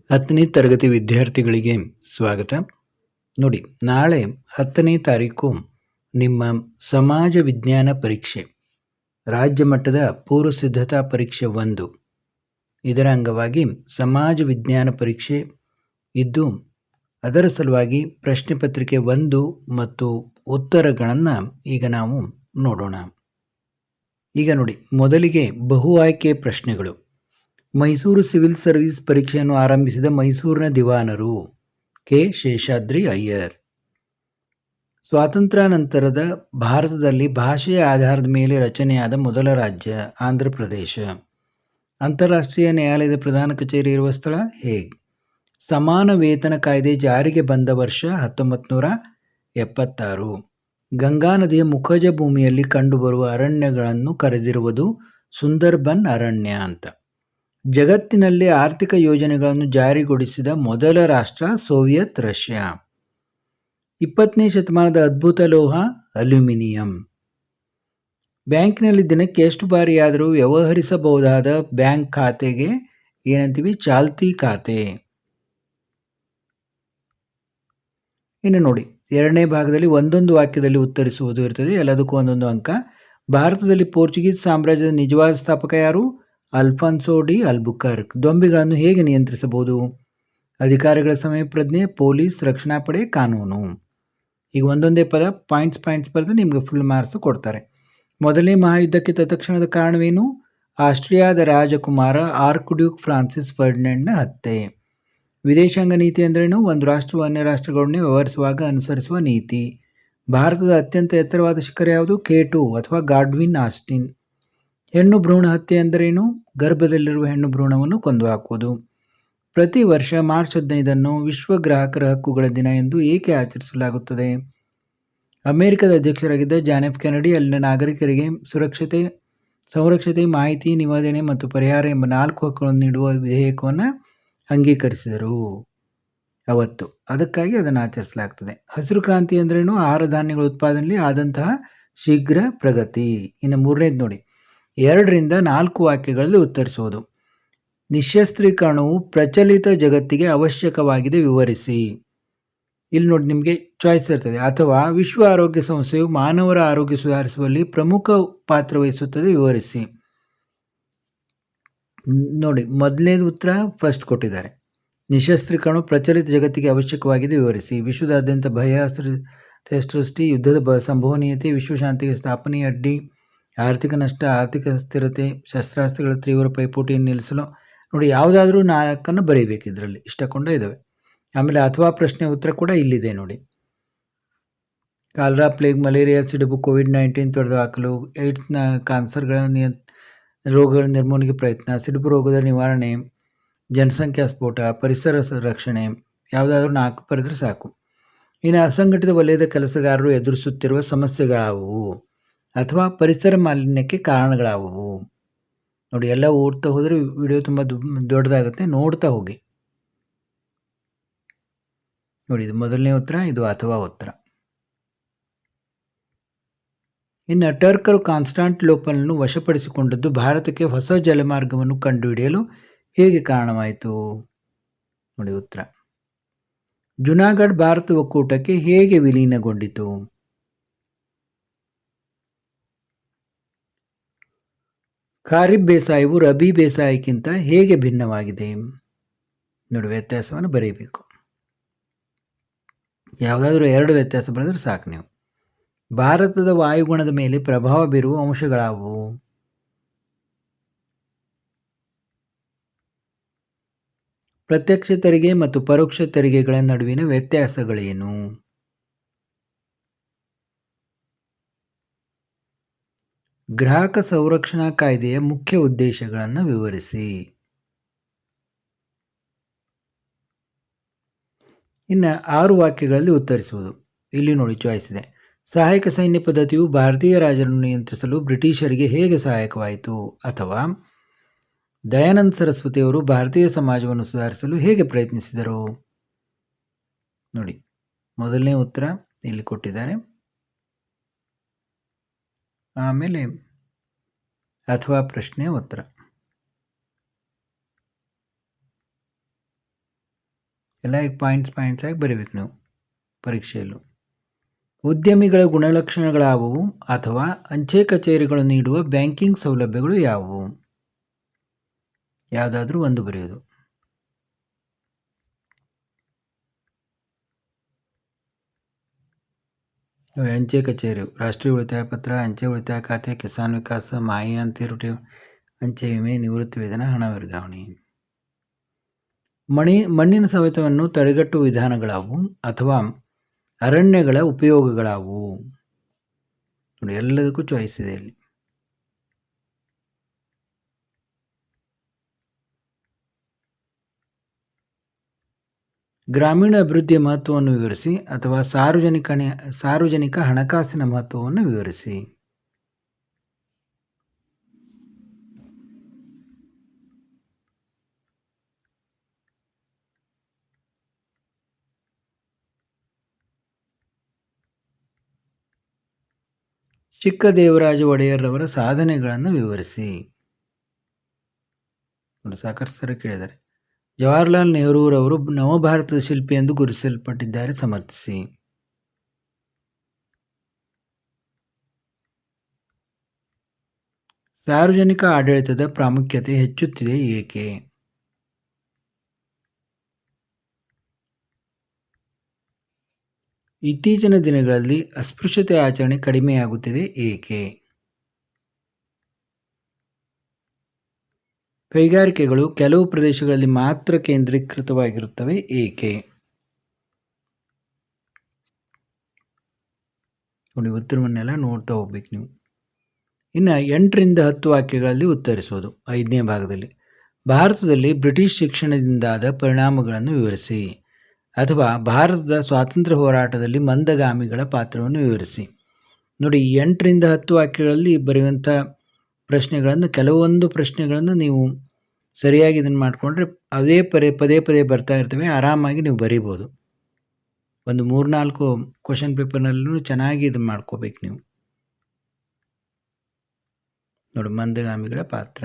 10ನೇ ತರಗತಿ ವಿದ್ಯಾರ್ಥಿಗಳಿಗೆ ಸ್ವಾಗತ. ನೋಡಿ, ನಾಳೆ 10ನೇ ತಾರೀಕು ನಿಮ್ಮ ಸಮಾಜ ವಿಜ್ಞಾನ ಪರೀಕ್ಷೆ, ರಾಜ್ಯ ಮಟ್ಟದ ಪೂರ್ವ ಸಿದ್ಧತಾ ಪರೀಕ್ಷೆ 1. ಇದರ ಅಂಗವಾಗಿ ಸಮಾಜ ವಿಜ್ಞಾನ ಪರೀಕ್ಷೆ ಇದ್ದು, ಅದರ ಸಲುವಾಗಿ ಪ್ರಶ್ನೆ ಪತ್ರಿಕೆ 1 ಮತ್ತು ಉತ್ತರಗಳನ್ನು ಈಗ ನಾವು ನೋಡೋಣ. ಈಗ ನೋಡಿ, ಮೊದಲಿಗೆ ಬಹು ಆಯ್ಕೆ ಪ್ರಶ್ನೆಗಳು. ಮೈಸೂರು ಸಿವಿಲ್ ಸರ್ವಿಸ್ ಪರೀಕ್ಷೆಯನ್ನು ಆರಂಭಿಸಿದ ಮೈಸೂರಿನ ದಿವಾನರು ಕೆ. ಶೇಷಾದ್ರಿ ಅಯ್ಯರ್. ಸ್ವಾತಂತ್ರ್ಯಾನಂತರದ ಭಾರತದಲ್ಲಿ ಭಾಷೆಯ ಆಧಾರದ ಮೇಲೆ ರಚನೆಯಾದ ಮೊದಲ ರಾಜ್ಯ ಆಂಧ್ರ ಪ್ರದೇಶ. ಅಂತಾರಾಷ್ಟ್ರೀಯ ನ್ಯಾಯಾಲಯದ ಪ್ರಧಾನ ಕಚೇರಿ ಇರುವ ಸ್ಥಳ ಹೇಗ್. ಸಮಾನ ವೇತನ ಕಾಯ್ದೆ ಜಾರಿಗೆ ಬಂದ ವರ್ಷ 1976. ಗಂಗಾ ನದಿಯ ಮುಖಜ ಭೂಮಿಯಲ್ಲಿ ಕಂಡುಬರುವ ಅರಣ್ಯಗಳನ್ನು ಕರೆದಿರುವುದು ಸುಂದರ್ಬನ್ ಅರಣ್ಯ ಅಂತ. ಜಗತ್ತಿನಲ್ಲಿ ಆರ್ಥಿಕ ಯೋಜನೆಗಳನ್ನು ಜಾರಿಗೊಳಿಸಿದ ಮೊದಲ ರಾಷ್ಟ್ರ ಸೋವಿಯತ್ ರಷ್ಯಾ. 20ನೇ ಶತಮಾನದ ಅದ್ಭುತ ಲೋಹ ಅಲ್ಯೂಮಿನಿಯಂ. ಬ್ಯಾಂಕ್ನಲ್ಲಿ ದಿನಕ್ಕೆ ಎಷ್ಟು ಬಾರಿಯಾದರೂ ವ್ಯವಹರಿಸಬಹುದಾದ ಬ್ಯಾಂಕ್ ಖಾತೆಗೆ ಏನಂತೀವಿ? ಚಾಲ್ತಿ ಖಾತೆ. ಇನ್ನು ನೋಡಿ, ಎರಡನೇ ಭಾಗದಲ್ಲಿ ಒಂದೊಂದು ವಾಕ್ಯದಲ್ಲಿ ಉತ್ತರಿಸುವುದು ಇರ್ತದೆ, ಎಲ್ಲದಕ್ಕೂ ಒಂದೊಂದು ಅಂಕ. ಭಾರತದಲ್ಲಿ ಪೋರ್ಚುಗೀಸ್ ಸಾಮ್ರಾಜ್ಯದ ನಿಜವಾದ ಸ್ಥಾಪಕ ಯಾರು? Alfonso D Albuquerque. ದೊಂಬಿಗಳನ್ನು ಹೇಗೆ ನಿಯಂತ್ರಿಸಬಹುದು? ಅಧಿಕಾರಿಗಳ ಸಮಯ ಪ್ರಜ್ಞೆ, ಪೊಲೀಸ್, ರಕ್ಷಣಾ ಪಡೆ, ಕಾನೂನು. ಈಗ ಒಂದೊಂದೇ ಪದ ಪಾಯಿಂಟ್ಸ್ ಬರೆದು ನಿಮಗೆ ಫುಲ್ ಮಾರ್ಕ್ಸ್ ಕೊಡ್ತಾರೆ. ಮೊದಲನೇ ಮಹಾಯುದ್ಧಕ್ಕೆ ತತ್ಕ್ಷಣದ ಕಾರಣವೇನು? ಆಸ್ಟ್ರಿಯಾದ ರಾಜಕುಮಾರ ಆರ್ಕ್ಡ್ಯೂಕ್ ಫ್ರಾನ್ಸಿಸ್ ಫರ್ಡಿನೆಂಡ್ನ ಹತ್ಯೆ. ವಿದೇಶಾಂಗ ನೀತಿ ಅಂದ್ರೇನು? ಒಂದು ರಾಷ್ಟ್ರವು ಅನ್ಯ ರಾಷ್ಟ್ರಗಳೊಡನೆ ವ್ಯವಹರಿಸುವಾಗ ಅನುಸರಿಸುವ ನೀತಿ. ಭಾರತದ ಅತ್ಯಂತ ಎತ್ತರವಾದ ಶಿಖರ ಯಾವುದು? K2 ಅಥವಾ ಗಾಡ್ವಿನ್ ಆಸ್ಟಿನ್. ಹೆಣ್ಣು ಭ್ರೂಣ ಹತ್ಯೆ ಎಂದರೇನು? ಗರ್ಭದಲ್ಲಿರುವ ಹೆಣ್ಣು ಭ್ರೂಣವನ್ನು ಕೊಂದು ಹಾಕುವುದು. ಪ್ರತಿ ವರ್ಷ ಮಾರ್ಚ್ 15 ವಿಶ್ವ ಗ್ರಾಹಕರ ಹಕ್ಕುಗಳ ದಿನ ಎಂದು ಏಕೆ ಆಚರಿಸಲಾಗುತ್ತದೆ? ಅಮೆರಿಕದ ಅಧ್ಯಕ್ಷರಾಗಿದ್ದ ಜಾನ್ ಎಫ್ ಕೆನಡಿ ಅಲ್ಲಿನ ನಾಗರಿಕರಿಗೆ ಸಂರಕ್ಷತೆ, ಮಾಹಿತಿ, ನಿವೇದನೆ ಮತ್ತು ಪರಿಹಾರ ಎಂಬ 4 ಹಕ್ಕುಗಳನ್ನು ನೀಡುವ ವಿಧೇಯಕವನ್ನು ಅಂಗೀಕರಿಸಿದರು ಅವತ್ತು. ಅದಕ್ಕಾಗಿ ಅದನ್ನು ಆಚರಿಸಲಾಗ್ತದೆ. ಹಸಿರು ಕ್ರಾಂತಿ ಅಂದ್ರೇನು? ಆಹಾರ ಧಾನ್ಯಗಳ ಉತ್ಪಾದನೆಯಲ್ಲಿ ಆದಂತಹ ಶೀಘ್ರ ಪ್ರಗತಿ. ಇನ್ನು ಮೂರನೇದು ನೋಡಿ, 2ರಿಂದ 4 ವಾಕ್ಯಗಳಲ್ಲಿ ಉತ್ತರಿಸುವುದು. ನಿಶಸ್ತ್ರೀಕರಣವು ಪ್ರಚಲಿತ ಜಗತ್ತಿಗೆ ಅವಶ್ಯಕವಾಗಿದೆ, ವಿವರಿಸಿ. ಇಲ್ಲಿ ನೋಡಿ, ನಿಮಗೆ ಚಾಯ್ಸ್ ಇರ್ತದೆ. ಅಥವಾ ವಿಶ್ವ ಆರೋಗ್ಯ ಸಂಸ್ಥೆಯು ಮಾನವರ ಆರೋಗ್ಯ ಸುಧಾರಿಸುವಲ್ಲಿ ಪ್ರಮುಖ ಪಾತ್ರ ವಹಿಸುತ್ತದೆ, ವಿವರಿಸಿ. ನೋಡಿ, ಮೊದಲನೇದು ಉತ್ತರ ಫಸ್ಟ್ ಕೊಟ್ಟಿದ್ದಾರೆ. ನಿಶಸ್ತ್ರೀಕರಣವು ಪ್ರಚಲಿತ ಜಗತ್ತಿಗೆ ಅವಶ್ಯಕವಾಗಿದೆ, ವಿವರಿಸಿ. ವಿಶ್ವದಾದ್ಯಂತ ಭಯ, ಸೃಷ್ಟಿ, ಯುದ್ಧದ ಸಂಭವನೀಯತೆ, ವಿಶ್ವಶಾಂತಿಗೆ ಸ್ಥಾಪನೆ ಅಡ್ಡಿ, ಆರ್ಥಿಕ ನಷ್ಟ, ಆರ್ಥಿಕ ಸ್ಥಿರತೆ, ಶಸ್ತ್ರಾಸ್ತ್ರಗಳ ತೀವ್ರ ಪೈಪೋಟಿಯನ್ನು ನಿಲ್ಲಿಸಲು. ನೋಡಿ, ಯಾವುದಾದ್ರೂ 4 ಬರೀಬೇಕು ಇದರಲ್ಲಿ, ಇಷ್ಟಕೊಂಡ ಇದ್ದಾವೆ. ಆಮೇಲೆ ಅಥವಾ ಪ್ರಶ್ನೆ ಉತ್ತರ ಕೂಡ ಇಲ್ಲಿದೆ ನೋಡಿ. ಕಾಲರಾ, ಪ್ಲೇಗ್, ಮಲೇರಿಯಾ, ಸಿಡುಬು, ಕೋವಿಡ್-19 ತೊಡೆದುಹಾಕಲು, ಏಡ್ಸ್ನ ಕ್ಯಾನ್ಸರ್ಗಳ ರೋಗಗಳ ನಿರ್ಮೂಲನೆಗೆ ಪ್ರಯತ್ನ, ಸಿಡುಬು ರೋಗದ ನಿವಾರಣೆ, ಜನಸಂಖ್ಯಾ ಸ್ಫೋಟ, ಪರಿಸರ ರಕ್ಷಣೆ. ಯಾವುದಾದ್ರೂ 4 ಬರೆದ್ರೆ ಸಾಕು. ಇನ್ನು ಅಸಂಘಟಿತ ವಲಯದ ಕೆಲಸಗಾರರು ಎದುರಿಸುತ್ತಿರುವ ಸಮಸ್ಯೆಗಳಾವುವು? ಅಥವಾ ಪರಿಸರ ಮಾಲಿನ್ಯಕ್ಕೆ ಕಾರಣಗಳಾವುವು? ನೋಡಿ, ಎಲ್ಲ ಓಡ್ತಾ ಹೋದರೆ ವಿಡಿಯೋ ತುಂಬ ದೊಡ್ಡದಾಗುತ್ತೆ, ನೋಡ್ತಾ ಹೋಗಿ. ನೋಡಿ, ಇದು ಮೊದಲನೇ ಉತ್ತರ, ಇದು ಅಥವಾ ಉತ್ತರ. ಇನ್ನು ಟರ್ಕರು ಕಾನ್ಸ್ಟಾಂಟಿನೋಪಲ್‌ನ್ನು ವಶಪಡಿಸಿಕೊಂಡದ್ದು ಭಾರತಕ್ಕೆ ಹೊಸ ಜಲಮಾರ್ಗವನ್ನು ಕಂಡುಹಿಡಿಯಲು ಹೇಗೆ ಕಾರಣವಾಯಿತು? ನೋಡಿ ಉತ್ತರ. ಜುನಾಗಢ್ ಭಾರತ ಒಕ್ಕೂಟಕ್ಕೆ ಹೇಗೆ ವಿಲೀನಗೊಂಡಿತು? ಖಾರಿಫ್ ಬೇಸಾಯವು ರಬಿ ಬೇಸಾಯಕ್ಕಿಂತ ಹೇಗೆ ಭಿನ್ನವಾಗಿದೆ? ನೋಡಿ, ವ್ಯತ್ಯಾಸವನ್ನು ಬರೀಬೇಕು. ಯಾವುದಾದ್ರೂ 2 ವ್ಯತ್ಯಾಸ ಬರೆದ್ರೆ ಸಾಕು ನೀವು. ಭಾರತದ ವಾಯುಗುಣದ ಮೇಲೆ ಪ್ರಭಾವ ಬೀರುವ ಅಂಶಗಳಾವುವು? ಪ್ರತ್ಯಕ್ಷ ತೆರಿಗೆ ಮತ್ತು ಪರೋಕ್ಷ ತೆರಿಗೆಗಳ ನಡುವಿನ ವ್ಯತ್ಯಾಸಗಳೇನು? ಗ್ರಾಹಕ ಸಂರಕ್ಷಣಾ ಕಾಯ್ದೆಯ ಮುಖ್ಯ ಉದ್ದೇಶಗಳನ್ನು ವಿವರಿಸಿ. ಇನ್ನು 6 ವಾಕ್ಯಗಳಲ್ಲಿ ಉತ್ತರಿಸುವುದು. ಇಲ್ಲಿ ನೋಡಿ, ಚಾಯ್ಸ್ ಇದೆ. ಸಹಾಯಕ ಸೈನ್ಯ ಪದ್ಧತಿಯು ಭಾರತೀಯ ರಾಜರನ್ನು ನಿಯಂತ್ರಿಸಲು ಬ್ರಿಟಿಷರಿಗೆ ಹೇಗೆ ಸಹಾಯಕವಾಯಿತು? ಅಥವಾ ದಯಾನಂದ ಸರಸ್ವತಿಯವರು ಭಾರತೀಯ ಸಮಾಜವನ್ನು ಸುಧಾರಿಸಲು ಹೇಗೆ ಪ್ರಯತ್ನಿಸಿದರು? ನೋಡಿ, ಮೊದಲನೇ ಉತ್ತರ ಇಲ್ಲಿ ಕೊಟ್ಟಿದ್ದಾರೆ. ಆಮೇಲೆ ಅಥವಾ ಪ್ರಶ್ನೆಯ ಉತ್ತರ. ಎಲ್ಲ ಈಗ ಪಾಯಿಂಟ್ಸ್ ಆಗಿ ಬರೀಬೇಕು ನೀವು ಪರೀಕ್ಷೆಯಲ್ಲೂ. ಉದ್ಯಮಿಗಳ ಗುಣಲಕ್ಷಣಗಳಾವುವು ಅಥವಾ ಅಂಚೆ ಕಚೇರಿಗಳು ನೀಡುವ ಬ್ಯಾಂಕಿಂಗ್ ಸೌಲಭ್ಯಗಳು ಯಾವುವು? ಯಾವುದಾದ್ರೂ ಒಂದು ಬರೆಯೋದು. ಅಂಚೆ ಕಚೇರಿ, ರಾಷ್ಟ್ರೀಯ ಉಳಿತಾಯ ಪತ್ರ, ಅಂಚೆ ಉಳಿತಾಯ ಖಾತೆ, ಕಿಸಾನ್ ವಿಕಾಸ, ಮಾಹಿ ಅಂತಿರುಟಿ, ಅಂಚೆ ವಿಮೆ, ನಿವೃತ್ತಿ ವೇತನ, ಹಣ ವರ್ಗಾವಣೆ. ಮಣ್ಣಿನ ಸವೆತವನ್ನು ತಡೆಗಟ್ಟುವ ವಿಧಾನಗಳಾವು ಅಥವಾ ಅರಣ್ಯಗಳ ಉಪಯೋಗಗಳಾವು? ನೋಡಿ, ಎಲ್ಲದಕ್ಕೂ ಚಾಯ್ಸ್ ಇದೆ ಇಲ್ಲಿ. ಗ್ರಾಮೀಣ ಅಭಿವೃದ್ಧಿಯ ಮಹತ್ವವನ್ನು ವಿವರಿಸಿ ಅಥವಾ ಸಾರ್ವಜನಿಕ ಹಣಕಾಸಿನ ಮಹತ್ವವನ್ನು ವಿವರಿಸಿ. ಚಿಕ್ಕದೇವರಾಜ ಒಡೆಯರ್ರವರ ಸಾಧನೆಗಳನ್ನು ವಿವರಿಸಿ. ನೋಡಿ, ಸಾಕಷ್ಟು ಸರಿ ಕೇಳಿದ್ದಾರೆ. ಜವಾಹರ್ಲಾಲ್ ನೆಹರೂರವರು ನವಭಾರತದ ಶಿಲ್ಪಿ ಎಂದು ಗುರುತಿಸಲ್ಪಟ್ಟಿದ್ದಾರೆ, ಸಮರ್ಥಿಸಿ. ಸಾರ್ವಜನಿಕ ಆಡಳಿತದ ಪ್ರಾಮುಖ್ಯತೆ ಹೆಚ್ಚುತ್ತಿದೆ ಏಕೆ? ಇತ್ತೀಚಿನ ದಿನಗಳಲ್ಲಿ ಅಸ್ಪೃಶ್ಯತೆ ಆಚರಣೆ ಕಡಿಮೆಯಾಗುತ್ತಿದೆ ಏಕೆ? ಕೈಗಾರಿಕೆಗಳು ಕೆಲವು ಪ್ರದೇಶಗಳಲ್ಲಿ ಮಾತ್ರ ಕೇಂದ್ರೀಕೃತವಾಗಿರುತ್ತವೆ ಏಕೆ? ನೋಡಿ, ಉತ್ತರವನ್ನೆಲ್ಲ ನೋಡ್ತಾ ಹೋಗ್ಬೇಕು ನೀವು. ಇನ್ನು 8ರಿಂದ 10 ವಾಕ್ಯಗಳಲ್ಲಿ ಉತ್ತರಿಸೋದು. 5ನೇ ಭಾಗದಲ್ಲಿ ಭಾರತದಲ್ಲಿ ಬ್ರಿಟಿಷ್ ಶಿಕ್ಷಣದಿಂದಾದ ಪರಿಣಾಮಗಳನ್ನು ವಿವರಿಸಿ ಅಥವಾ ಭಾರತದ ಸ್ವಾತಂತ್ರ್ಯ ಹೋರಾಟದಲ್ಲಿ ಮಂದಗಾಮಿಗಳ ಪಾತ್ರವನ್ನು ವಿವರಿಸಿ. ನೋಡಿ, 8ರಿಂದ 10 ವಾಕ್ಯಗಳಲ್ಲಿ ಬರೆಯುವಂಥ ಪ್ರಶ್ನೆಗಳನ್ನು, ಕೆಲವೊಂದು ಪ್ರಶ್ನೆಗಳನ್ನು ನೀವು ಸರಿಯಾಗಿ ಇದನ್ನು ಮಾಡಿಕೊಂಡ್ರೆ ಅದೇ ಪದೇ ಪದೇ ಬರ್ತಾ ಇರ್ತವೆ, ಆರಾಮಾಗಿ ನೀವು ಬರೀಬೋದು. ಒಂದು 3-4 ಕ್ವಶನ್ ಪೇಪರ್ನಲ್ಲೂ ಚೆನ್ನಾಗಿ ಇದನ್ನು ಮಾಡ್ಕೋಬೇಕು ನೀವು. ನೋಡಿ, ಮಂದಗಾಮಿಗಳ ಪಾತ್ರ.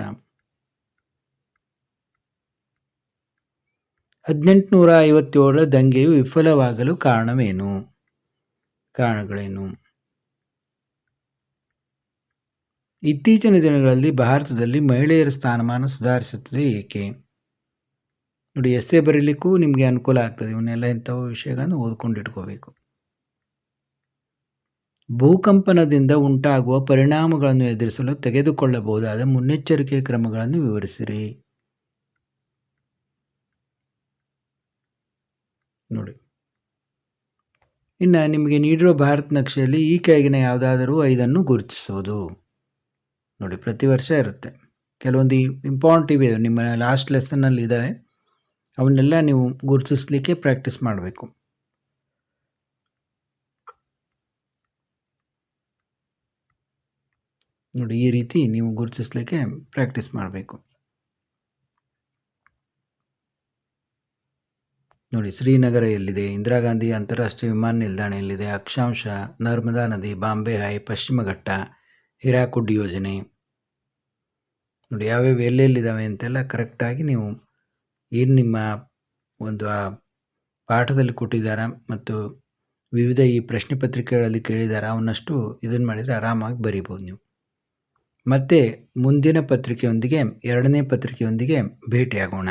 1857ರ ದಂಗೆಯು ವಿಫಲವಾಗಲು ಕಾರಣಗಳೇನು? ಇತ್ತೀಚಿನ ದಿನಗಳಲ್ಲಿ ಭಾರತದಲ್ಲಿ ಮಹಿಳೆಯರ ಸ್ಥಾನಮಾನ ಸುಧಾರಿಸುತ್ತದೆ ಏಕೆ? ನೋಡಿ, ಎಸ್ಸೆ ಬರೀಲಿಕ್ಕೂ ನಿಮಗೆ ಅನುಕೂಲ ಆಗ್ತದೆ. ಇವನ್ನೆಲ್ಲ ಇಂಥವು ವಿಷಯಗಳನ್ನು ಓದ್ಕೊಂಡು ಇಟ್ಕೋಬೇಕು. ಭೂಕಂಪನದಿಂದ ಉಂಟಾಗುವ ಪರಿಣಾಮಗಳನ್ನು ಎದುರಿಸಲು ತೆಗೆದುಕೊಳ್ಳಬಹುದಾದ ಮುನ್ನೆಚ್ಚರಿಕೆ ಕ್ರಮಗಳನ್ನು ವಿವರಿಸಿರಿ. ನೋಡಿ, ಇನ್ನು ನಿಮಗೆ ನೀಡಿರುವ ಭಾರತ ನಕ್ಷೆಯಲ್ಲಿ ಈ ಕೆಳಗಿನ ಯಾವುದಾದರೂ 5 ಗುರುತಿಸುವುದು. ನೋಡಿ, ಪ್ರತಿ ವರ್ಷ ಇರುತ್ತೆ. ಕೆಲವೊಂದು ಇಂಪಾರ್ಟೆಂಟ್ ಇವೆ, ನಿಮ್ಮ ಲಾಸ್ಟ್ ಲೆಸನ್ನಲ್ಲಿ ಇದ್ದಾವೆ. ಅವನ್ನೆಲ್ಲ ನೀವು ಗುರುತಿಸ್ಲಿಕ್ಕೆ ಪ್ರಾಕ್ಟೀಸ್ ಮಾಡಬೇಕು. ನೋಡಿ, ಈ ರೀತಿ ನೀವು ಗುರುತಿಸ್ಲಿಕ್ಕೆ ಪ್ರಾಕ್ಟೀಸ್ ಮಾಡಬೇಕು. ನೋಡಿ, ಶ್ರೀನಗರ ಎಲ್ಲಿದೆ? ಇಂದಿರಾ ಗಾಂಧಿ ಅಂತಾರಾಷ್ಟ್ರೀಯ ವಿಮಾನ ನಿಲ್ದಾಣ ಎಲ್ಲಿದೆ? ಅಕ್ಷಾಂಶ, ನರ್ಮದಾ ನದಿ, ಬಾಂಬೆ ಹೈ, ಪಶ್ಚಿಮ ಘಟ್ಟ, ಹಿರಾಕುಡ್ ಯೋಜನೆ. ನೋಡಿ, ಯಾವ್ಯಾವ ಎಲ್ಲೆಲ್ಲಿದ್ದಾವೆ ಅಂತೆಲ್ಲ ಕರೆಕ್ಟಾಗಿ ನೀವು ಏನು ನಿಮ್ಮ ಒಂದು ಆ ಪಾಠದಲ್ಲಿ ಕೊಟ್ಟಿದ್ದಾರಾ ಮತ್ತು ವಿವಿಧ ಈ ಪ್ರಶ್ನೆ ಪತ್ರಿಕೆಗಳಲ್ಲಿ ಕೇಳಿದಾರ ಅವನ್ನಷ್ಟು ಇದನ್ನು ಮಾಡಿದರೆ ಆರಾಮಾಗಿ ಬರೀಬೋದು ನೀವು. ಮತ್ತೆ ಮುಂದಿನ ಪತ್ರಿಕೆಯೊಂದಿಗೆ 2ನೇ ಪತ್ರಿಕೆಯೊಂದಿಗೆ ಭೇಟಿಯಾಗೋಣ.